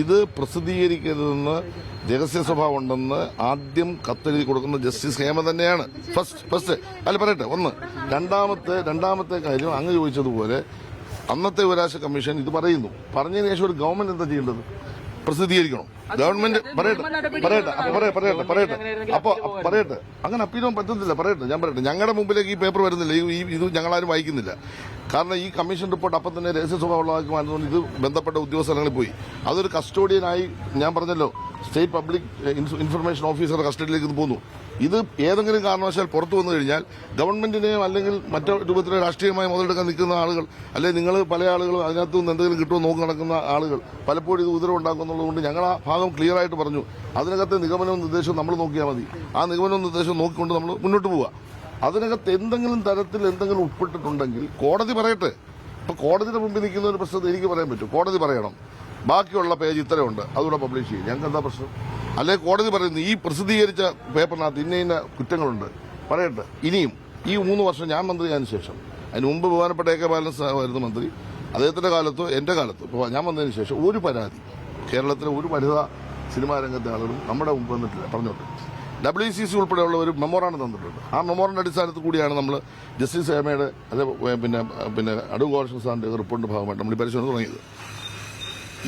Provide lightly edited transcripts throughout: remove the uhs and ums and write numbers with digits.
ഇത് പ്രസിദ്ധീകരിക്കരുതെന്ന് രഹസ്യ സ്വഭാവം ഉണ്ടെന്ന് ആദ്യം കത്തെഴുതി കൊടുക്കുന്ന ജസ്റ്റിസ് ഹേമ തന്നെയാണ്. ഫസ്റ്റ് അല്ല പറയട്ടെ. ഒന്ന് രണ്ടാമത്തെ കാര്യം അങ്ങ് ചോദിച്ചതുപോലെ അന്നത്തെ വിവരാവകാശ കമ്മീഷൻ ഇത് പറഞ്ഞതിന് ശേഷം ഒരു ഗവൺമെന്റ് എന്താ ചെയ്യേണ്ടത്? പ്രസിദ്ധീകരിക്കണം. ഗവൺമെന്റ് പറയട്ടെ. അപ്പൊ പറയട്ടെ, അങ്ങനെ അപ്പീലാൻ പറ്റത്തില്ല. ഞാൻ പറയട്ടെ, ഞങ്ങളുടെ മുമ്പിലേക്ക് ഈ പേപ്പർ വരുന്നില്ല, ഇത് ഞങ്ങളാരും വായിക്കുന്നില്ല. കാരണം ഈ കമ്മീഷൻ റിപ്പോർട്ട് അപ്പം തന്നെ രഹസ്യ സ്വഭാവമുള്ളതാക്കി മാറ്റുന്നത് ഇത് ബന്ധപ്പെട്ട ഉദ്യോഗസ്ഥലങ്ങളിൽ പോയി അതൊരു കസ്റ്റോഡിയനായി, ഞാൻ പറഞ്ഞല്ലോ, സ്റ്റേറ്റ് പബ്ലിക് ഇൻഫർമേഷൻ ഓഫീസറുടെ കസ്റ്റഡിയിലേക്ക് ഇത് പോന്നു. ഇത് ഏതെങ്കിലും കാരണവശാൽ പുറത്തു വന്നു കഴിഞ്ഞാൽ ഗവൺമെന്റിനെയും അല്ലെങ്കിൽ മറ്റു രൂപത്തിലെ രാഷ്ട്രീയമായി മുതലെടുക്കാൻ നിൽക്കുന്ന ആളുകൾ, അല്ലെങ്കിൽ നിങ്ങൾ പല ആളുകളും അതിനകത്ത് നിന്ന് എന്തെങ്കിലും കിട്ടുമോ നോക്കി നടക്കുന്ന ആളുകൾ പലപ്പോഴും ഇത് ഉത്തരവ് ഉണ്ടാക്കുന്നുള്ളതുകൊണ്ട് ഞങ്ങൾ ആ ഭാഗം ക്ലിയർ ആയിട്ട് പറഞ്ഞു. അതിനകത്തെ നിഗമനവും നിർദ്ദേശവും നമ്മൾ നോക്കിയാൽ മതി. ആ നിഗമനവും നിർദ്ദേശവും നോക്കിക്കൊണ്ട് നമ്മൾ മുന്നോട്ട് പോവുക. അതിനകത്ത് എന്തെങ്കിലും തരത്തിൽ എന്തെങ്കിലും ഉൾപ്പെട്ടിട്ടുണ്ടെങ്കിൽ കോടതി പറയട്ടെ. ഇപ്പൊ കോടതിയുടെ മുമ്പിൽ നിൽക്കുന്ന ഒരു പ്രശ്നത്തെ എനിക്ക് പറയാൻ പറ്റും. കോടതി പറയണം ബാക്കിയുള്ള പേജ് ഇത്രയുണ്ട്, അതുകൂടെ പബ്ലിഷ് ചെയ്യും. ഞങ്ങൾക്ക് എന്താ പ്രശ്നം? അല്ലെ കോടതി പറയുന്നു ഈ പ്രസിദ്ധീകരിച്ച പേപ്പറിനകത്ത് ഇന്ന കുറ്റങ്ങളുണ്ട്, പറയട്ടെ. ഇനിയും ഈ 3 വർഷം ഞാൻ മന്ത്രിയായതിനു ശേഷം, അതിന് മുമ്പ് ബഹുമാനപ്പെട്ട എ കെ ബാലൻ ആയിരുന്നു മന്ത്രി, അദ്ദേഹത്തിന്റെ കാലത്തോ എന്റെ കാലത്തോ ഇപ്പോൾ ഞാൻ വന്നതിന് ശേഷം ഒരു പരാതി കേരളത്തിലെ ഒരു വനിതാ സിനിമാ രംഗത്തെ ആളുകളും നമ്മുടെ മുമ്പ് വന്നിട്ടില്ല. പറഞ്ഞോട്ടെ, WCC ഉൾപ്പെടെയുള്ള ഒരു മെമ്മോറാണ്ടം തന്നിട്ടുണ്ട്. ആ മെമ്മോറിന്റെ അടിസ്ഥാനത്തിൽ കൂടിയാണ് നമ്മൾ ജസ്റ്റിസ് ഹേമയുടെ പിന്നെ അടൂർ ഗോപാലകൃഷ്ണൻ സാറിന്റെ റിപ്പോർട്ടിന്റെ ഭാഗമായിട്ട് നമ്മൾ ഈ പരിശോധന തുടങ്ങിയത്.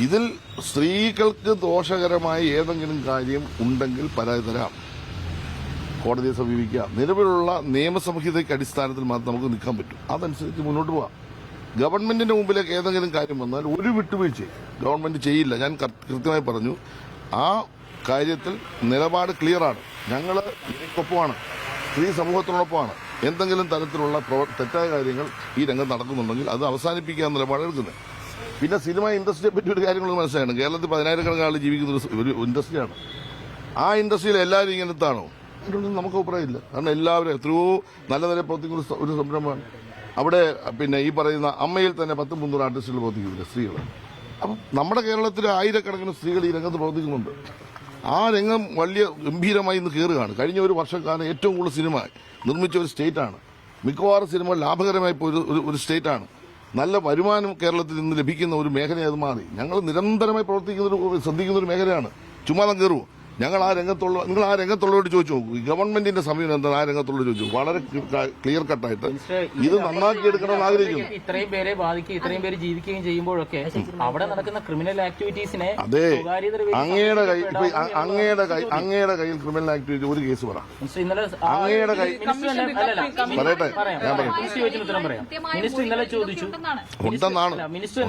ഇതിൽ സ്ത്രീകൾക്ക് ദോഷകരമായ ഏതെങ്കിലും കാര്യം ഉണ്ടെങ്കിൽ പരാതി തരാം, കോടതിയെ സമീപിക്കാം. നിലവിലുള്ള നിയമസംഹിതയ്ക്ക് അടിസ്ഥാനത്തിൽ മാത്രം നമുക്ക് നിൽക്കാൻ പറ്റും. അതനുസരിച്ച് മുന്നോട്ട് പോവാം. ഗവൺമെന്റിന്റെ മുമ്പിലേക്ക് ഏതെങ്കിലും കാര്യം വന്നാൽ ഒരു വിട്ടുവീഴ്ചയും ഗവൺമെന്റ് ചെയ്യില്ല. ഞാൻ കൃത്യമായി പറഞ്ഞു. ആ കാര്യത്തിൽ നിലപാട് ക്ലിയറാണ്. ഞങ്ങൾ ഇതിനൊപ്പമാണ്, സ്ത്രീ സമൂഹത്തിനൊപ്പമാണ്. എന്തെങ്കിലും തരത്തിലുള്ള തെറ്റായ കാര്യങ്ങൾ ഈ രംഗത്ത് നടക്കുന്നുണ്ടെങ്കിൽ അത് അവസാനിപ്പിക്കാൻ നിലപാട് എടുക്കുന്നത്. പിന്നെ സിനിമ ഇൻഡസ്ട്രിയെ പറ്റി ഒരു കാര്യങ്ങൾ മനസ്സിലാക്കണം. കേരളത്തിൽ 10,000-കണക്കിന് ആൾ ജീവിക്കുന്ന ഒരു ഇൻഡസ്ട്രിയാണ്. ആ ഇൻഡസ്ട്രിയിൽ എല്ലാവരും ഇങ്ങനത്താണോ? അതിനൊന്നും നമുക്ക് അഭിപ്രായമില്ല. കാരണം എല്ലാവരും എത്രയോ നല്ല നില പ്രവർത്തിക്കുന്ന ഒരു സംരംഭമാണ്. അവിടെ പിന്നെ ഈ പറയുന്ന അമ്മയിൽ തന്നെ 10-300 ആർട്ടിസ്റ്റുകൾ പ്രവർത്തിക്കുന്നില്ല, സ്ത്രീകൾ. അപ്പം നമ്മുടെ കേരളത്തിൽ ആയിരക്കണക്കിന് സ്ത്രീകൾ ഈ രംഗത്ത് പ്രവർത്തിക്കുന്നുണ്ട്. ആ രംഗം വലിയ ഗംഭീരമായി ഇന്ന് കയറുകയാണ്. കഴിഞ്ഞ ഒരു വർഷക്കാലം ഏറ്റവും കൂടുതൽ സിനിമ നിർമ്മിച്ച ഒരു സ്റ്റേറ്റാണ്. മിക്കവാറും സിനിമ ലാഭകരമായി ഒരു സ്റ്റേറ്റാണ്. നല്ല വരുമാനം കേരളത്തിൽ നിന്ന് ലഭിക്കുന്ന ഒരു മേഖലയായി അത് മാറി. ഞങ്ങൾ നിരന്തരമായി ശ്രദ്ധിക്കുന്ന ഒരു മേഖലയാണ്. ചുമ്മാ കയറുമോ? നിങ്ങൾ ആ രംഗത്തുള്ളവരോട് ചോദിച്ചു നോക്കൂ, ഗവൺമെന്റിന്റെ സമീപനം എന്താണ്? ആ രംഗത്തുള്ളവർ ചോദിച്ചു. വളരെ ക്ലിയർ കട്ടായിട്ട് ഇത് നന്നാക്കിയെടുക്കണമെന്ന് ആഗ്രഹിക്കുന്നു. ഇത്രയും പേരെ ബാധിക്കുകയും ഇത്രയും പേര് ജീവിക്കുകയും ചെയ്യുമ്പോഴൊക്കെ അവിടെ നടക്കുന്ന ക്രിമിനൽ ആക്ടിവിറ്റീസിനെ അതെ, അങ്ങയുടെ കയ്യിൽ ക്രിമിനൽ ആക്ടിവിറ്റി ഒരു കേസ് പറ. അങ്ങയുടെ കയ്യിൽ പറയട്ടെ, ഞാൻ പറയാം. മിനിസ്റ്റർ ഇന്നലെ ചോദിച്ചു ഉണ്ടെന്നാണ് മിനിസ്റ്റർ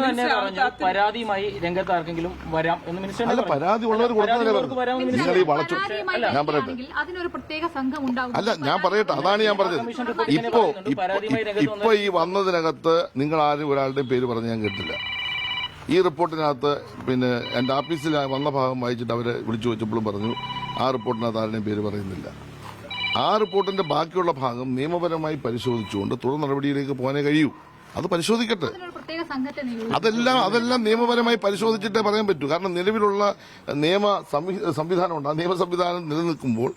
തന്നെ പറഞ്ഞു പരാതിയുമായി രംഗത്ത് ആർക്കെങ്കിലും വരാം എന്ന് മിനിസ്റ്റർ പരാതി ഉള്ളവർ നിങ്ങൾ ഈ വളച്ചു. ഞാൻ പറയട്ടെ, അല്ല ഞാൻ പറയട്ടെ, അതാണ് ഞാൻ പറഞ്ഞത്. ഇപ്പൊ ഈ വന്നതിനകത്ത് നിങ്ങൾ ആരും ഒരാളുടെയും പേര് പറഞ്ഞ് ഞാൻ കേട്ടില്ല. ഈ റിപ്പോർട്ടിനകത്ത് പിന്നെ എന്റെ ഓഫീസിൽ വന്ന ഭാഗം വായിച്ചിട്ട് അവരെ വിളിച്ചു വെച്ചപ്പോഴും പറഞ്ഞു ആ റിപ്പോർട്ടിനകത്ത് ആരുടെയും പേര് പറയുന്നില്ല. ആ റിപ്പോർട്ടിന്റെ ബാക്കിയുള്ള ഭാഗം നിയമപരമായി പരിശോധിച്ചുകൊണ്ട് തുടർ നടപടിയിലേക്ക് പോകാനേ കഴിയൂ. അത് പരിശോധിക്കട്ടെ. അതെല്ലാം നിയമപരമായി പരിശോധിച്ചിട്ടേ പറയാൻ പറ്റൂ. കാരണം നിലവിലുള്ള നിയമ സംവിധാനമുണ്ട്. ആ നിയമ സംവിധാനം നിലനിൽക്കുമ്പോൾ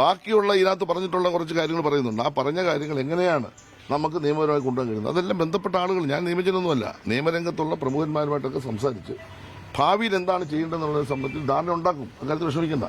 ബാക്കിയുള്ള ഇതിനകത്ത് പറഞ്ഞിട്ടുള്ള കുറച്ച് കാര്യങ്ങൾ പറയുന്നുണ്ട്. ആ പറഞ്ഞ കാര്യങ്ങൾ എങ്ങനെയാണ് നമുക്ക് നിയമപരമായി കൊണ്ടുപോകാൻ കഴിയുന്നത്? അതെല്ലാം ബന്ധപ്പെട്ട ആളുകൾ, ഞാൻ നിയമജനൊന്നുമല്ല, നിയമരംഗത്തുള്ള പ്രമുഖന്മാരുമായിട്ടൊക്കെ സംസാരിച്ച് ഭാവിയിൽ എന്താണ് ചെയ്യേണ്ടതെന്നുള്ളതിനെ സംബന്ധിച്ച് ധാരണ ഉണ്ടാക്കും. അക്കാര്യത്തിൽ വിഷമിക്കണ്ട.